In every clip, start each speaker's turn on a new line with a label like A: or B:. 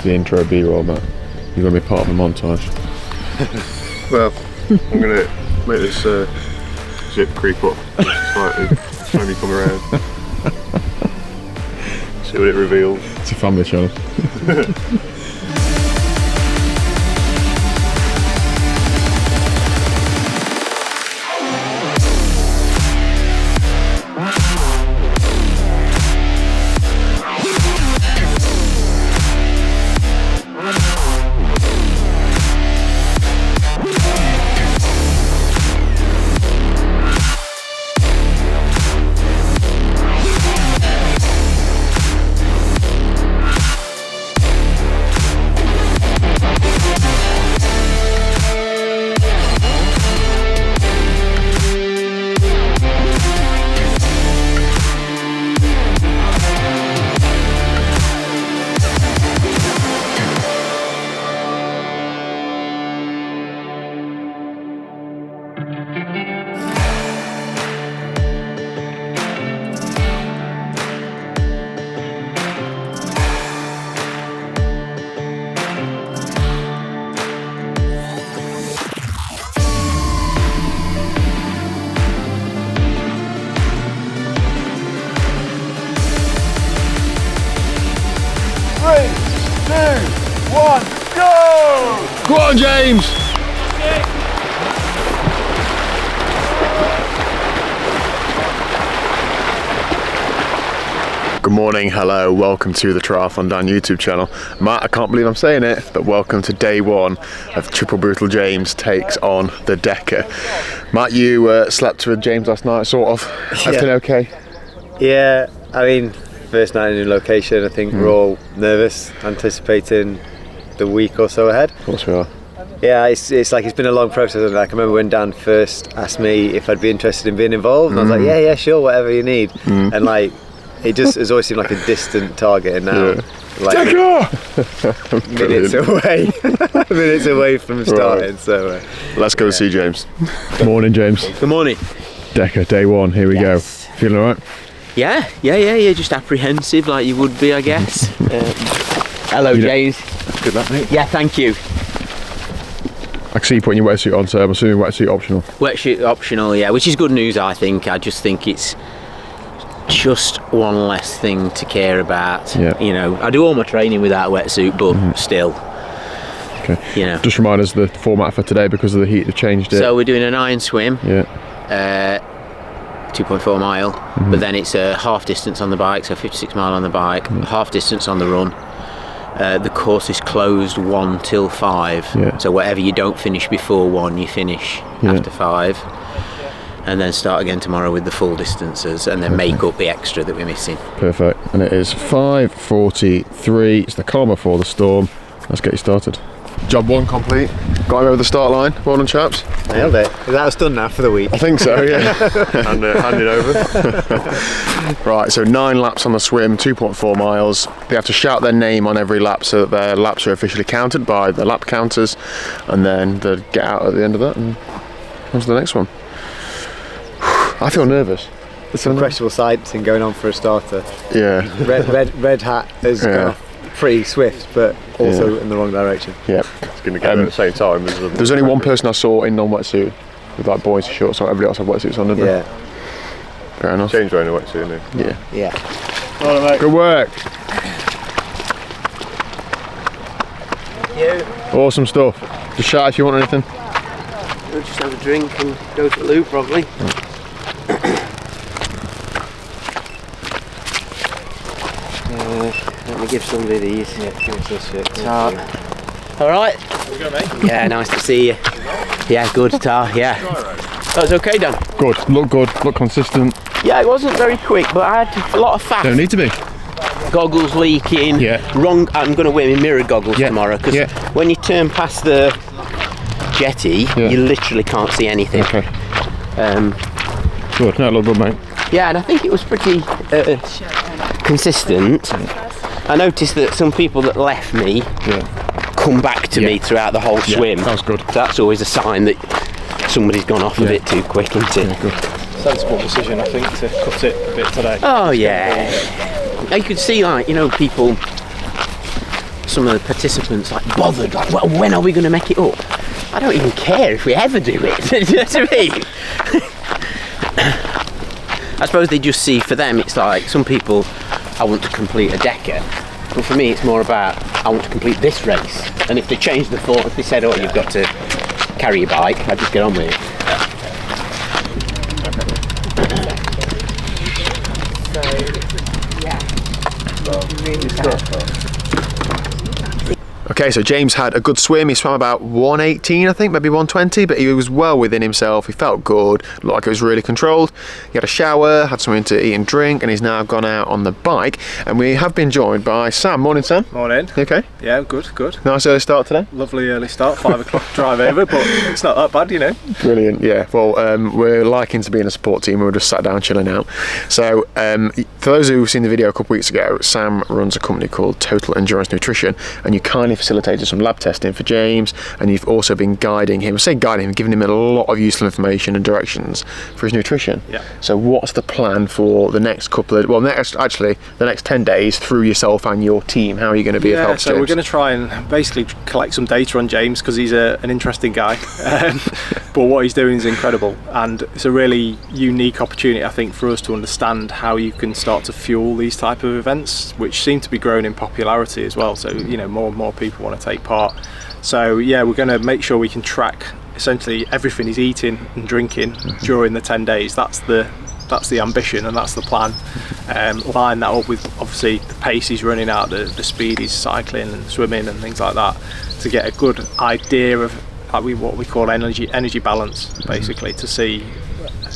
A: the intro B-roll, Matt. You're going to be part of the montage.
B: Well, I'm going to make this zip creep up slightly, slowly come around. See what it reveals.
A: It's a family channel. Go on, James! Good morning, hello, welcome to the TriathlonDan YouTube channel. Matt, I can't believe I'm saying it, but welcome to day one of Triple Brutal James takes on the Deca. Matt, you slept with James last night, sort of. Everything okay?
C: Yeah, I mean, first night in a new location, I think we're all nervous, anticipating the week or so ahead.
A: Of course we are.
C: Yeah, it's like it's been a long process. Like I remember when Dan first asked me if I'd be interested in being involved, and I was like, yeah, sure, whatever you need. And like, it just has always seemed like a distant target, and now like minutes away from starting. Right. So
A: let's go see James. Morning, James.
D: Good morning.
A: Deca, day one. Here we go. Feeling all right?
D: Yeah. Just apprehensive, like you would be, I guess. Hello, James.
A: Good luck, mate.
D: Yeah, thank you.
A: I can see you putting your wetsuit on, so I'm assuming wetsuit optional.
D: Wetsuit optional, yeah, which is good news, I think. I just think it's just one less thing to care about.
A: Yeah.
D: You know, I do all my training without a wetsuit, but still.
A: Okay.
D: You know.
A: Just remind us the format for today because of the heat. They've changed it.
D: So we're doing an iron swim.
A: Yeah.
D: 2.4 mile, but then it's a half distance on the bike, so 56 mile on the bike, half distance on the run. The course is closed 1 till 5, so whatever you don't finish before 1, you finish after 5, and then start again tomorrow with the full distances, and then make up the extra that we're missing.
A: Perfect. And it is 5:43. It's the calm before the storm. Let's get you started. Job one complete. Got him over the start line. Well done, chaps.
C: Nailed it. Is that us done now for the week?
A: I think so, yeah.
B: Hand it over.
A: Right, so 9 laps on the swim, 2.4 miles. They have to shout their name on every lap so that their laps are officially counted by the lap counters, and then they get out at the end of that and on to the next one. I feel nervous.
C: There's some questionable sighting going on for a starter.
A: Yeah.
C: Red hat has gone off pretty swift, but also in the wrong direction.
A: Yeah.
B: It's going to go at the same time.
A: There's only one person I saw in non-wetsuit with like boys shorts, so everybody else had wetsuits on, didn't they? Fair enough.
B: Change wearing a wetsuit, isn't it?
C: Yeah.
B: All right, mate.
A: Good work.
D: Thank you.
A: Awesome stuff. Just shout if you want anything.
D: We'll just have a drink and go to the loo, probably. Let me give somebody these.
C: Yeah, give us this shit.
D: Tar. All right.
B: How's it going, mate?
D: Yeah, nice to see you. Yeah, good, Tar. Yeah. That was okay, Dan.
A: Good. Look consistent.
D: Yeah, it wasn't very quick, but I had a lot of fat.
A: Don't need to be.
D: Goggles leaking.
A: Yeah.
D: Wrong. I'm going to wear my mirror goggles tomorrow because when you turn past the jetty, you literally can't see anything.
A: Okay. Good. No, look good, mate.
D: Yeah, and I think it was pretty consistent. I noticed that some people that left me come back to me throughout the whole swim.
A: That's good.
D: So that's always a sign that somebody's gone off a bit too quick, isn't it?
A: Good.
E: Sensible decision, I think, to cut it a bit today.
D: Oh yeah. You could see, like, you know, people some of the participants like bothered, like, well, when are we going to make it up? I don't even care if we ever do it. Do you know what I mean? I suppose they just see, for them it's like, some people, I want to complete a Deca, but for me it's more about, I want to complete this race. And if they change the thought, if they said, oh, you've got to carry your bike, I'd just get on with it.
A: Okay, so James had a good swim. He swam about 118, I think, maybe 120, but he was well within himself. He felt good, looked like it was really controlled. He had a shower, had something to eat and drink, and he's now gone out on the bike. And we have been joined by Sam. Morning, Sam.
E: Morning.
A: You okay?
E: Yeah, good.
A: Nice early start today.
E: Lovely early start, 5 o'clock drive over, but it's not that bad, you know.
A: Brilliant, yeah. Well, we're liking to be in a support team. We're just sat down chilling out. So, for those who've seen the video a couple of weeks ago, Sam runs a company called Total Endurance Nutrition, and you kindly facilitated some lab testing for James, and you've also been guiding him, giving him a lot of useful information and directions for his nutrition.
E: Yeah.
A: So what's the plan for the next the next 10 days through yourself and your team? How are you going to be of help to
E: so
A: James?
E: we're going to try and basically collect some data on James, because he's an interesting guy, but what he's doing is incredible, and it's a really unique opportunity, I think, for us to understand how you can start to fuel these type of events, which seem to be growing in popularity as well. So, you know, more and more people want to take part. So yeah, we're going to make sure we can track essentially everything he's eating and drinking during the 10 days. That's the ambition, and that's the plan. Line that up with obviously the pace he's running at, the speed he's cycling and swimming and things like that, to get a good idea of what we call energy balance, basically, to see,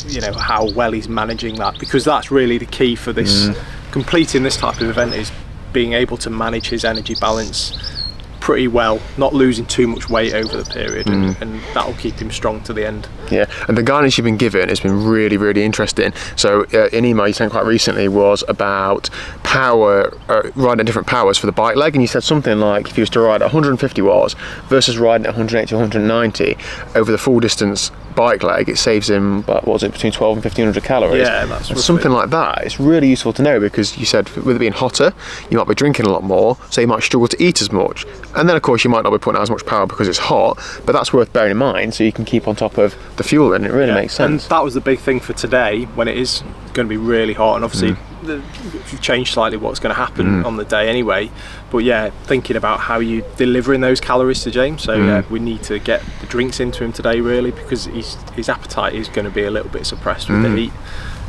E: you know, how well he's managing that, because that's really the key for this completing this type of event, is being able to manage his energy balance pretty well, not losing too much weight over the period, and that'll keep him strong to the end.
A: Yeah, and the guidance you've been given has been really, really interesting. So an email you sent quite recently was about power, riding at different powers for the bike leg, and you said something like if he was to ride at 150 watts versus riding at 180 to 190 over the full distance bike leg, it saves him, what was it, between 12 and 1500 calories?
E: Yeah, that's
A: something like that. It's really useful to know, because you said with it being hotter, you might be drinking a lot more, so you might struggle to eat as much, and then of course you might not be putting out as much power because it's hot, but that's worth bearing in mind, so you can keep on top of the fuel, and it really makes sense.
E: And that was the big thing for today, when it is going to be really hot, and obviously you've changed slightly what's going to happen on the day anyway, but yeah, thinking about how you delivering those calories to James. So yeah, we need to get the drinks into him today, really, because his appetite is going to be a little bit suppressed with the heat.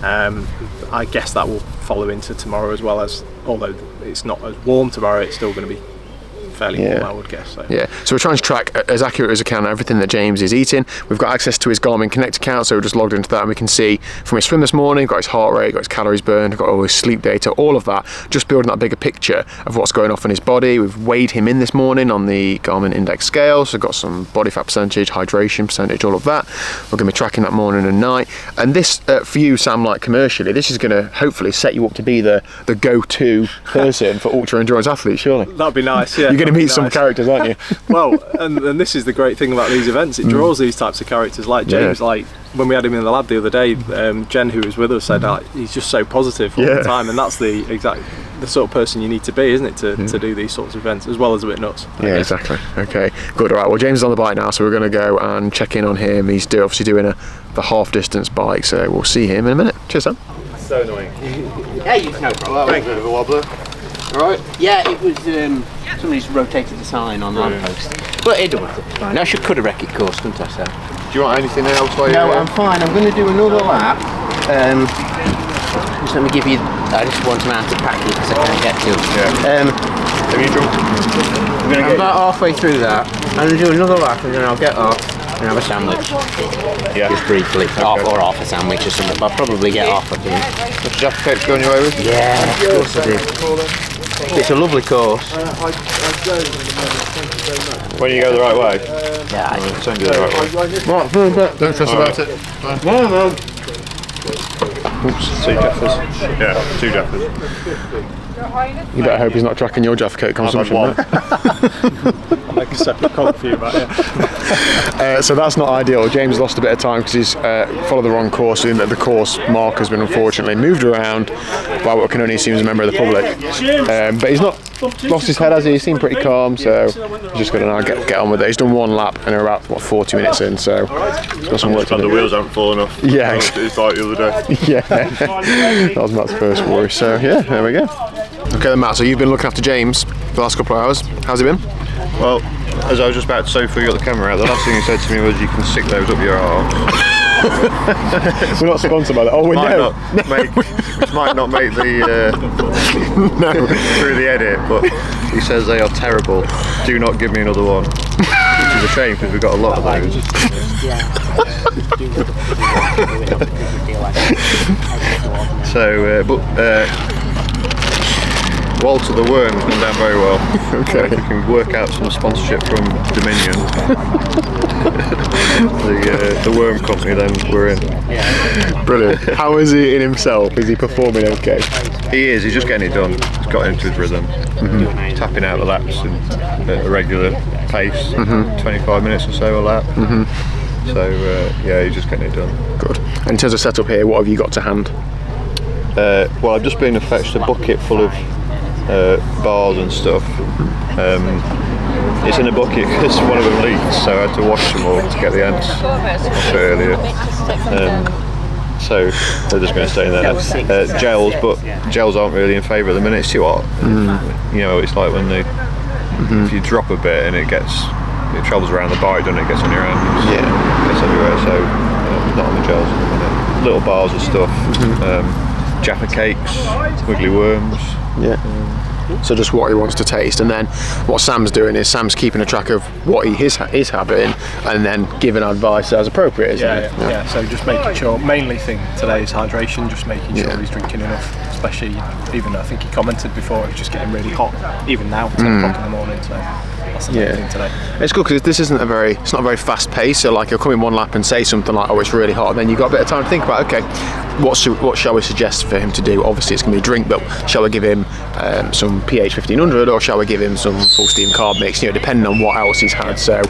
E: I guess that will follow into tomorrow as well, as although it's not as warm tomorrow, it's still going to be fairly warm, I would guess. So.
A: Yeah, so we're trying to track as accurate as we can everything that James is eating. We've got access to his Garmin Connect account, so we're just logged into that, and we can see from his swim this morning, got his heart rate, got his calories burned, got all his sleep data, all of that, just building that bigger picture of what's going off in his body. We've weighed him in this morning on the Garmin Index scale, so we've got some body fat percentage, hydration percentage, all of that. We're going to be tracking that morning and night, and this for you, Sam, like commercially, this is going to hopefully set you up to be the go-to person for ultra endurance athletes, surely.
E: That'd be nice. Yeah,
A: you're going to meet some characters, aren't you?
E: Well, and this is the great thing about these events, it draws these types of characters like James. Like when we had him in the lab the other day, Jen, who was with us, said he's just so positive all the time, and that's the sort of person you need to be, isn't it, to do these sorts of events, as well as a bit nuts.
A: Yeah, exactly. Okay, good. All right, well, James is on the bike now, so we're going to go and check in on him. He's obviously doing the half distance bike, so we'll see him in a minute. Cheers, Sam.
E: So annoying.
D: Yeah, it's no problem.
B: Thank you. A bit of a wobbler.
D: Alright? Yeah, it was somebody's rotated the sign on the lamppost. But it don't matter, it's fine. I could have wrecked it course, couldn't I, so?
B: Do you want anything else?
D: No, I'm fine. I'm going to do another lap. Just let me give you, I just want some out to pack it because I can't get to.
B: Yeah. Have you drunk?
D: I'm about halfway through that. I'm going to do another lap and then I'll get off and have a sandwich.
B: Yeah.
D: Just briefly. Okay. Half a sandwich or something. But I'll probably get off, I think.
B: What's Jack Cake's going your way with?
D: Yeah, of course I do. It's a lovely course.
B: When you go the right way?
D: Yeah, I
B: Don't go the right way.
A: Right, don't stress about it. No.
B: Oops, 2 Jaffers. Yeah, 2 Jaffers.
A: You better hope he's not tracking your Jaffa Cake consumption.
B: I've had
E: I'll make a separate comment for you about it.
A: So that's not ideal. James lost a bit of time because he's followed the wrong course, and the course mark has been unfortunately moved around by what can only assume is a member of the public. But he's not lost his head, has he? He seemed pretty calm, so he's just going to now get on with it. He's done one lap and we're about 40 minutes in, so he's got some work to do.
B: The wheels haven't fallen off.
A: Yeah,
B: it's like the other day.
A: Yeah, that was Matt's first worry. So yeah, there we go. Okay then, Matt, so you've been looking after James for the last couple of hours. How's he been?
B: Well, as I was just about to say before you got the camera out, the last thing he said to me was, you can stick those up your arse.
A: We're not sponsored by that. Oh, we know.
B: Which might not make the through the edit, but he says they are terrible. Do not give me another one. Which is a shame because we've got a lot of those. So, Walter the Worm's gone down very well.
A: Okay.
B: If we can work out some sponsorship from Dominion, the worm company, then we're in.
A: Brilliant. How is he in himself? Is he performing okay?
B: He is, he's just getting it done. He's got into his rhythm. Tapping out the laps at a regular pace, 25 minutes or so a lap. So, yeah, he's just getting it done. Good.
A: And in terms of setup here, what have you got to hand?
B: Well, I've just been and fetched a bucket full of bars and stuff. It's in a bucket because one of them leaked, so I had to wash them all to get the ants off earlier. So they're just going to stay in there. Gels, but gels aren't really in favour at the minute. It's too hot. You know, it's like when if you drop a bit and it travels around the bike, doesn't it? It gets on your hands. Yeah, it gets everywhere. So not on the gels at the minute. Little bars of stuff. Jaffa cakes, wiggly worms.
A: Yeah. So just what he wants to taste, and then what Sam's doing is Sam's keeping a track of what he is having, and then giving advice as appropriate, isn't he?
E: Yeah. So just making sure. Mainly thing today is hydration. Just making sure he's drinking enough. Especially, even though I think he commented before, it's just getting really hot. Even now, 10 o'clock in the morning. So that's the main thing today.
A: It's good because this isn't it's not a very fast pace. So like he'll come in one lap and say something like, "Oh, it's really hot," and then you've got a bit of time to think about, okay, what shall we suggest for him to do? Obviously, it's going to be a drink, but shall we give him some PH 1500, or shall we give him some full steam carb mix? You know, depending on what else he's had. So,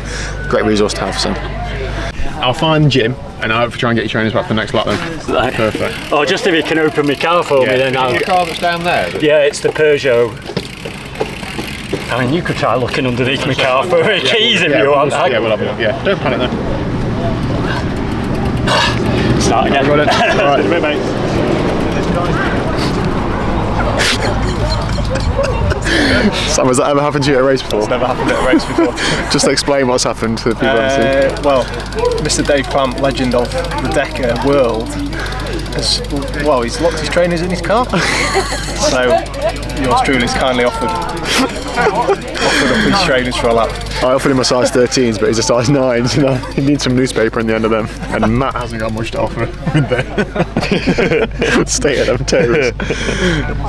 A: great resource to have for Sam. I'll find Jim, and I'll try and get your trainers back for the next lap then.
F: Right.
A: Perfect.
F: Oh, just if you can open my car for me, then I'll.
B: Is your car that's down there?
F: Yeah, it's the Peugeot. I mean, you could try looking underneath my car for keys if you want.
A: Yeah, we'll have a look. Yeah, don't panic then.
F: Start again.
A: All right.
F: Wait, mate.
A: Sam, has that ever happened to you at a race before?
E: It's never happened at a race before.
A: Just explain what's happened to the people on scene.
E: Well, Mr. Dave Clamp, legend of the Deca world, he's locked his trainers in his car. So yours truly is kindly offered up his trainers for a lap.
A: I offered him a size 13s, but he's a size 9, so now he needs some newspaper in the end of them. And Matt hasn't got much to offer with them. Stay at them toes.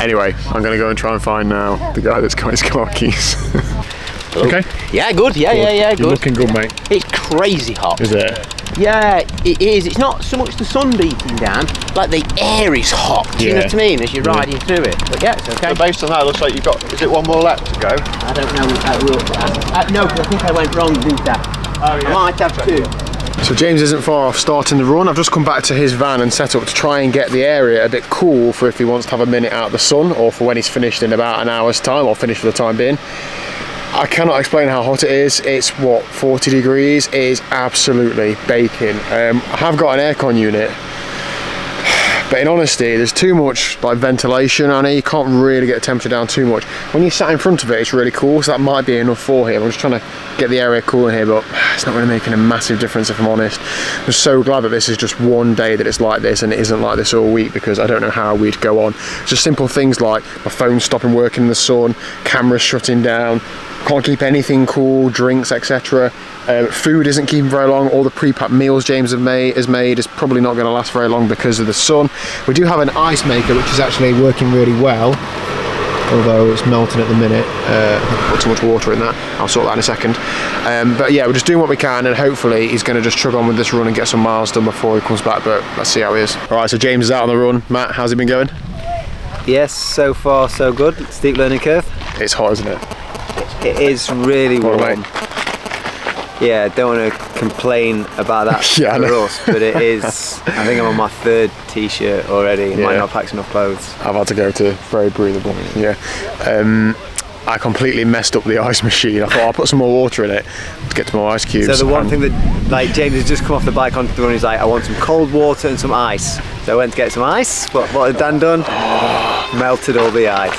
A: Anyway, I'm going to go and try and find now the guy that's got his car keys. Okay?
D: Yeah, good. Yeah, good.
A: You're looking good, mate.
D: It's crazy hot.
A: Is it?
D: Yeah, it is. It's not so much the sun beating down, like the air is hot. Do you know what I mean? As you're riding through it. But yeah, it's okay.
B: So based on that, it looks like you've got. Is it one more lap to go?
D: I don't know. No, because I think I went wrong, didn't I? Oh, yeah. I might have two.
A: So James isn't far off starting the run. I've just come back to his van and set up to try and get the area a bit cool for if he wants to have a minute out of the sun, or for when he's finished in about an hour's time, or finished for the time being. I cannot explain how hot it is. It's 40 degrees. It is absolutely baking. I have got an aircon unit, but in honesty, there's too much ventilation on it. You can't really get the temperature down too much. When you sat in front of it, it's really cool, so that might be enough for him. I'm just trying to get the area cool in here, but it's not really making a massive difference, if I'm honest. I'm so glad that this is just one day that it's like this and it isn't like this all week, because I don't know how we'd go on. Just simple things like my phone stopping working in the sun, cameras shutting down, can't keep anything cool, drinks, etc. Food isn't keeping very long. All the pre-packed meals James has made is probably not going to last very long because of the sun. We do have an ice maker which is actually working really well, although it's melting at the minute. I think I put too much water in that. I'll sort that in a second. But yeah, we're just doing what we can, and hopefully he's going to just chug on with this run and get some miles done before he comes back, but let's see how he is. Alright, so James is out on the run. Matt, how's he been going?
C: Yes, so far so good. Steep learning curve.
A: It's hot, isn't it?
C: It is really warm.
A: Mate.
C: Yeah, don't want to complain about that
A: Yeah, I
C: for
A: know.
C: us, but it is. I think I'm on my 3rd t-shirt already. I might
A: Yeah.
C: not pack enough clothes.
A: I've had to go to very breathable. Yeah. I completely messed up the ice machine. I thought I'll put some more water in it to get some more ice cubes.
C: So the one thing that, like, James has just come off the bike onto the run, he's like, I want some cold water and some ice. So I went to get some ice. What had Dan done? Melted all the ice.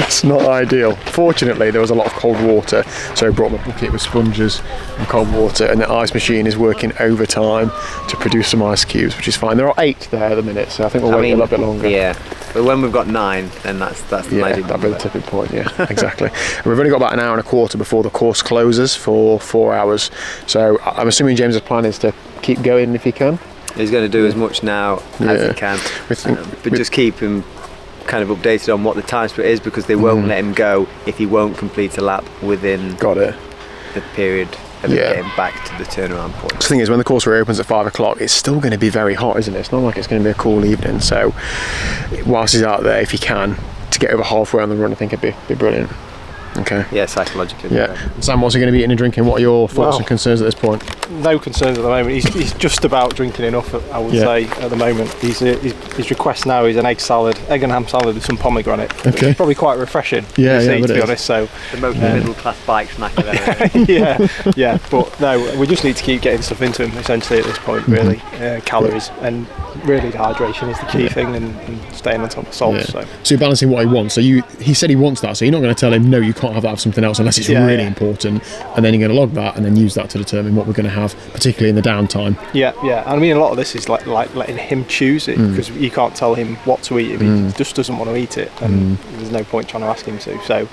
A: It's not ideal. Fortunately, there was a lot of cold water, so I brought my bucket with sponges and cold water, and the ice machine is working overtime to produce some ice cubes, which is fine. There are 8 there at the minute, so I think we'll wait a little bit longer.
C: Yeah, but when we've got 9, then that's the magic.
A: That'll be the tipping point. Yeah, exactly. And we've only got about an hour and a quarter before the course closes for 4 hours. So I'm assuming James's plan is to keep going if he can.
C: He's going to do as much now as he can, but just keep him kind of updated on what the time split is, because they won't let him go if he won't complete a lap within the period of getting back to the turnaround point.
A: The thing is, when the course reopens at 5 o'clock, it's still going to be very hot, isn't it? It's not like it's going to be a cool evening. So whilst he's out there, if he can, to get over halfway on the run, I think it'd be brilliant. Okay.
C: Yeah, psychologically.
A: Yeah. Sam, what's he going to be eating and drinking? What are your thoughts and concerns at this point?
E: No concerns at the moment. He's just about drinking enough, I would say, at the moment. His request now is an egg and ham salad with some pomegranate.
A: Okay.
E: It's probably quite refreshing.
A: Yeah,
E: to be honest. So
C: the most middle class bike snack I've ever had.
E: yeah. But no, we just need to keep getting stuff into him essentially at this point. Really, calories and really hydration is the key thing, and staying on top of salt. So
A: you're balancing what he wants. So he said he wants that. So you're not going to tell him no, you can't have something else unless it's really important, and then you're going to log that and then use that to determine what we're going to have, particularly in the downtime.
E: Yeah. I mean, a lot of this is like letting him choose it, because you can't tell him what to eat if he just doesn't want to eat it, and there's no point trying to ask him to. So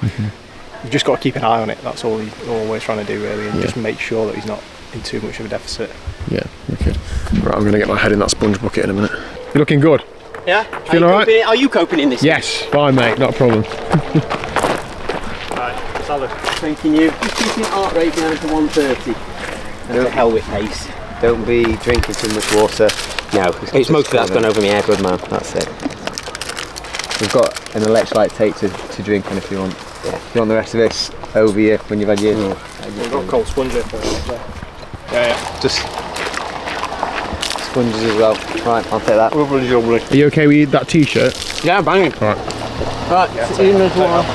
E: you've just got to keep an eye on it. That's all he's always trying to do, really, and just make sure that he's not in too much of a deficit.
A: Yeah. Okay. Right, I'm going to get my head in that sponge bucket in a minute. You're looking good.
D: Yeah.
A: Feel all right?
D: Are you coping in this?
A: Yes. Fine, mate. Not a problem.
E: Salad.
D: Thanking you. Just keeping heart rate down to 130. And to hell with pace.
C: Don't be drinking too much water.
D: No, it's most of that's gone over my head.
C: Good man, that's it. We've got an electrolyte tape to drink on if you want. Yeah. If you want the rest of this over you when you've had your...
E: We've got cold sponge here for it. Yeah.
C: Just sponges as well. Right, I'll take that.
A: Are you okay with that t-shirt?
D: Yeah, banging. Right, see you in a while.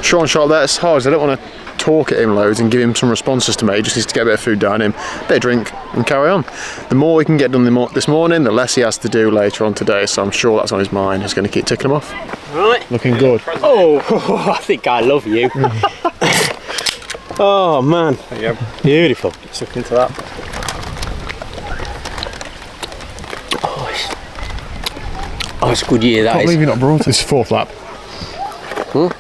A: Sean shot there. It's hard. I don't want to talk at him loads and give him some responses to make. He just needs to get a bit of food down him, a bit of drink, and carry on. The more we can get done this morning, the less he has to do later on today. So I'm sure that's on his mind. He's going to keep ticking them off.
D: Right.
A: Looking good.
D: Oh, I think I love you. Oh man.
E: There you go.
D: Beautiful.
E: Suck into that.
D: Oh, it's a good year, that
A: I can't
D: is.
A: believe you're not brought this 4th lap.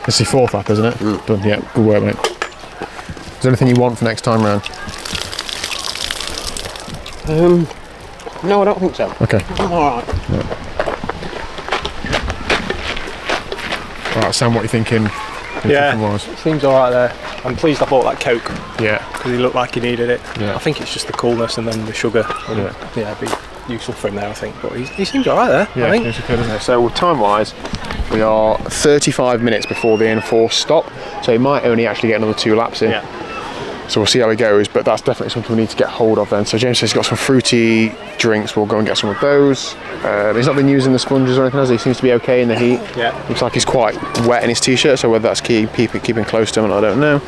A: It's the 4th lap, isn't it? Done. Yeah, good work, mate. Is there anything you want for next time round?
D: No, I don't think so.
A: Okay.
D: I'm alright.
A: Alright, Sam, what are you thinking?
E: Yeah, it seems alright there. I'm pleased I bought that Coke.
A: Yeah.
E: Because he looked like he needed it.
A: Yeah.
E: I think it's just the coolness and then the sugar. Yeah, it'd be useful for him there, I think. But he seems alright there,
A: Yeah,
E: I think.
A: it's okay, isn't it? So time-wise, we are 35 minutes before the enforced stop. So he might only actually get another 2 laps in.
E: Yeah.
A: So we'll see how he goes, but that's definitely something we need to get hold of then. So James says he's got some fruity drinks. We'll go and get some of those. He's not been using the sponges or anything, has he? He seems to be okay in the heat.
E: Yeah.
A: Looks like he's quite wet in his t-shirt, so whether that's keeping close to him, I don't know.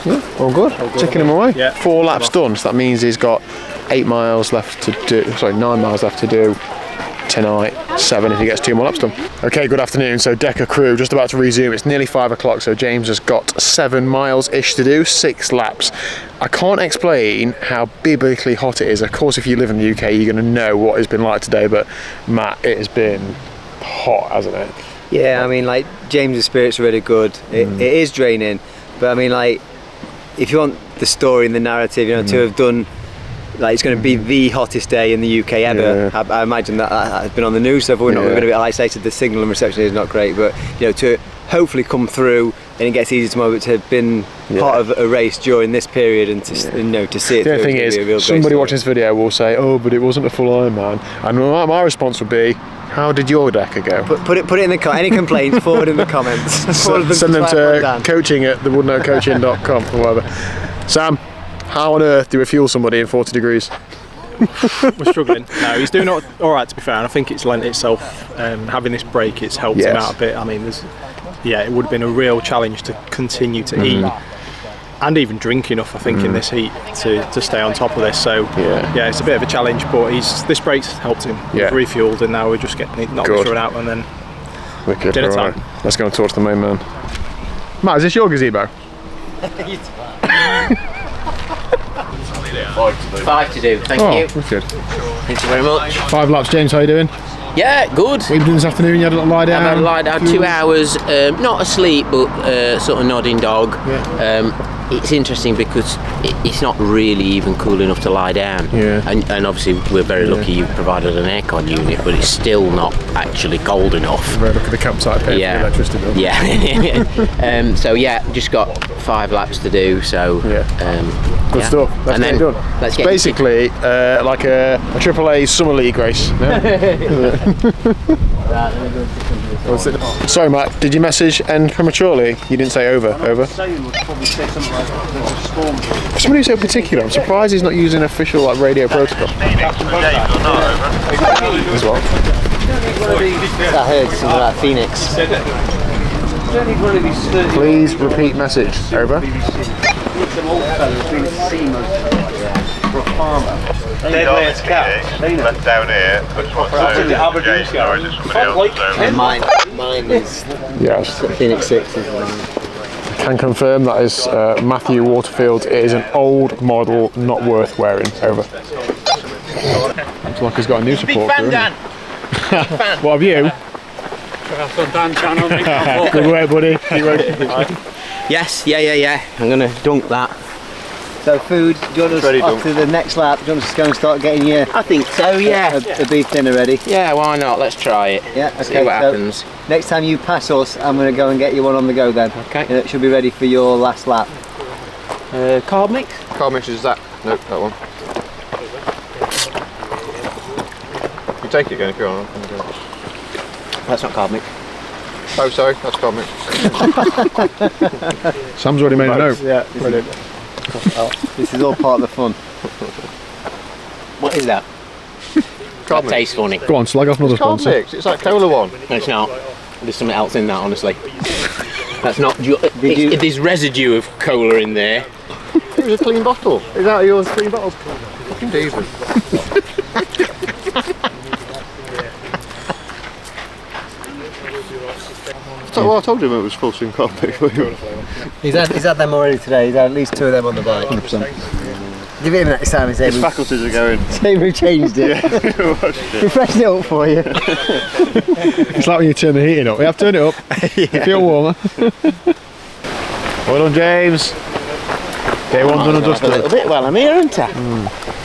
A: Yeah, all good. Ticking him away.
E: Yeah.
A: 4 laps done, so that means he's got 9 miles left to do tonight, 7 if he gets 2 more laps done. Okay, good afternoon. So Deca crew just about to resume. It's nearly 5 o'clock, so James has got 7 miles-ish to do, 6 laps. I can't explain how biblically hot it is. Of course, if you live in the UK, you're going to know what it's been like today, but Matt, it has been hot, hasn't it?
C: Yeah, I mean, like, James's spirit's really good. It is draining, but I mean, like, if you want the story and the narrative, you know, to have done, like, it's going to be the hottest day in the UK ever.
A: Yeah.
C: I imagine that has been on the news, so we're going to be isolated. The signal and reception is not great, but, you know, to hopefully come through and it gets easier tomorrow, but to have been part of a race during this period and to, you know, to see it
A: The
C: through.
A: thing is, somebody watching this video will say, oh, but it wasn't a full Ironman. And my response would be, how did your Deca go?
C: Put it in the any complaints, forward in the comments.
A: Send them to coaching@thewoodenknocoaching.com or whatever. Sam, how on earth do we fuel somebody in 40 degrees?
E: we're struggling. No, he's doing all right, to be fair, and I think it's lent itself, having this break, it's helped him out a bit. I mean, it would have been a real challenge to continue to eat and even drink enough, I think, in this heat to stay on top of this. So yeah, it's a bit of a challenge, but this break's helped him. We've refueled, and now we're just getting knocked through it out, and then dinner time.
A: Let's go and talk to the main man. Matt, is this your gazebo?
D: 5 to do, thank you.
A: Wicked.
D: Thank you very much.
A: 5 laps, James, how you doing?
D: Yeah, good.
A: What have you been doing this afternoon? You had a little lie down?
D: I've had a lie down, 2 hours, not asleep, but sort of nodding dog. It's interesting because it's not really even cool enough to lie down. And obviously we're very lucky you provided an aircon unit, but it's still not actually cold enough.
A: Very lucky the campsite paying for the electricity bill.
D: Yeah. So yeah, just got 5 laps to do. So
A: good stuff. Let's get it done.
D: Let's get
A: basically like a AAA Summer League race. Sorry, Matt. Did your message end prematurely? You didn't say over. Over. For somebody who's so particular, I'm surprised he's not using official radio protocol. As well.
C: I heard something about Phoenix.
A: Please repeat message. Over.
B: Left down here.
C: Mine is
A: Yes.
C: Phoenix 6.
A: Can confirm that is Matthew Waterfield. It is an old model, not worth wearing. Over. Looks like he's got a new support crew. What have you?
F: TriathlonDan channel.
A: Good work, buddy.
D: Yes, yeah. I'm gonna dunk that.
C: So food, do you want us after the next lap, do you want us to go and start getting your
D: I think so, yeah.
C: a beef dinner ready?
D: Yeah, why not? Let's try it.
C: Yeah, okay.
D: See what happens.
C: Next time you pass us, I'm going to go and get you one on the go then.
D: Okay.
C: It should be ready for your last lap.
D: Carb mix?
B: Carb mix is that? Nope, that one. You take it again if you want.
D: That's not carb mix.
B: Oh, sorry, that's carb mix.
A: Sam's already made a note.
C: Yeah, brilliant. This is all part of the fun.
D: What is that? That tastes funny.
A: Go on, slag off another
B: Carb
A: sponsor.
B: mix, it's like cola one.
D: No, it's not. There's something else in that, honestly. That's not. There's residue of cola in there.
B: It was a clean bottle. Is that yours? Clean bottle? Fucking decent. Well, I told him it was full swing carb mix.
C: He's had them already today. He's had at least 2 of them on the bike. 100%. Give it him next time and say
B: His faculties are going.
C: Say we changed it. We freshened it up for you.
A: It's like when you turn the heating up. You have to turn it up. You feel warmer. Well done, James. Day 1 done and dusted.
D: A little bit while I'm here, aren't I?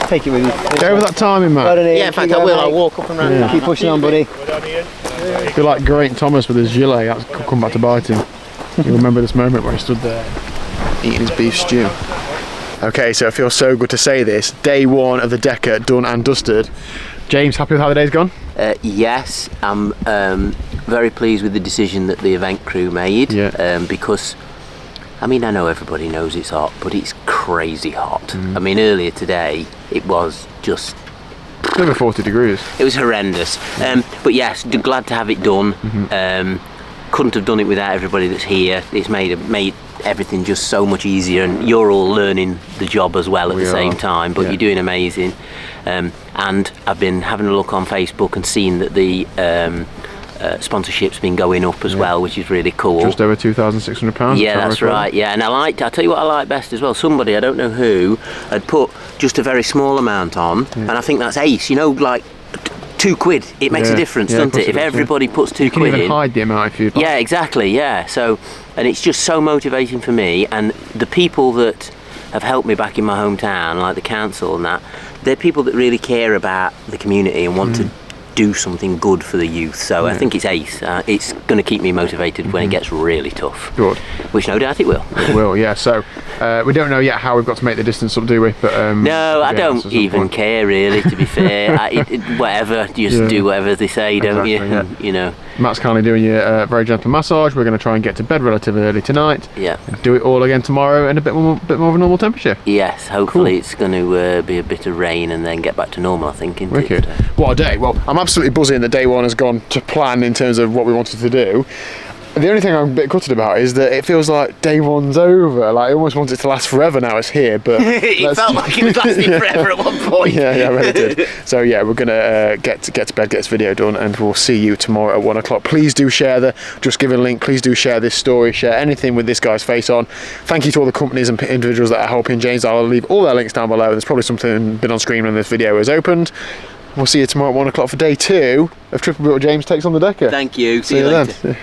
C: Take it with you.
A: Go over that timing, Matt.
C: Yeah,
D: in fact I will. I'll walk up and round.
C: Keep pushing on, buddy.
A: I feel like Geraint Thomas with his gilet. That's come back to bite him. You remember this moment where he stood there eating his beef stew. Okay, so it feels so good to say this. Day 1 of the Deca done and dusted. James, happy with how the day's gone?
D: Yes, I'm very pleased with the decision that the event crew made. Because, I mean, I know everybody knows it's hot, but it's crazy hot. I mean, earlier today, it was just...
A: Over 40 degrees.
D: It was horrendous. But yes, glad to have it done. Couldn't have done it without everybody that's here. It's made everything just so much easier, and you're all learning the job as well at the same time, but you're doing amazing. And I've been having a look on Facebook and seen that the sponsorship's been going up as well, which is really cool.
A: Just over £2,600.
D: Yeah, that's right. Yeah, and I'll tell you what I like best as well. Somebody, I don't know who, had put just a very small amount on, and I think that's ace. You know, like £2. It makes a difference, doesn't it? If everybody puts £2
A: you can even
D: in,
A: hide the amount if you'd like.
D: Yeah, exactly. Yeah. So, and it's just so motivating for me, and the people that have helped me back in my hometown, like the council and that, they're people that really care about the community and want to do something good for the youth. So I think it's ace. It's going to keep me motivated when it gets really tough.
A: Good.
D: Which no doubt it will.
A: It will, yeah. So we don't know yet how we've got to make the distance up, do we? But
D: no, I don't even care really. To be fair, whatever. Just do whatever they say, don't you?
A: Yeah.
D: You know.
A: Matt's kindly doing you a very gentle massage. We're going to try and get to bed relatively early tonight.
D: Yeah.
A: Do it all again tomorrow in a bit more of a normal temperature.
D: Yes, hopefully it's going to be a bit of rain and then get back to normal, I think.
A: Wicked. What a day. Well, I'm absolutely buzzing that day one has gone to plan in terms of what we wanted to do. The only thing I'm a bit gutted about is that it feels like day one's over. Like I almost want it to last forever now it's here, but
D: it felt like it was lasting forever at one point.
A: Yeah, I really did. So yeah, we're gonna get to bed, get this video done, and we'll see you tomorrow at 1 o'clock. Please do share just give a link. Please do share this story, share anything with this guy's face on. Thank you to all the companies and individuals that are helping James. I'll leave all their links down below. There's probably something been on screen when this video is opened. We'll see you tomorrow at 1 o'clock for day 2 of Triple Bill James Takes on the Deca.
D: Thank you.
A: See you later. Then.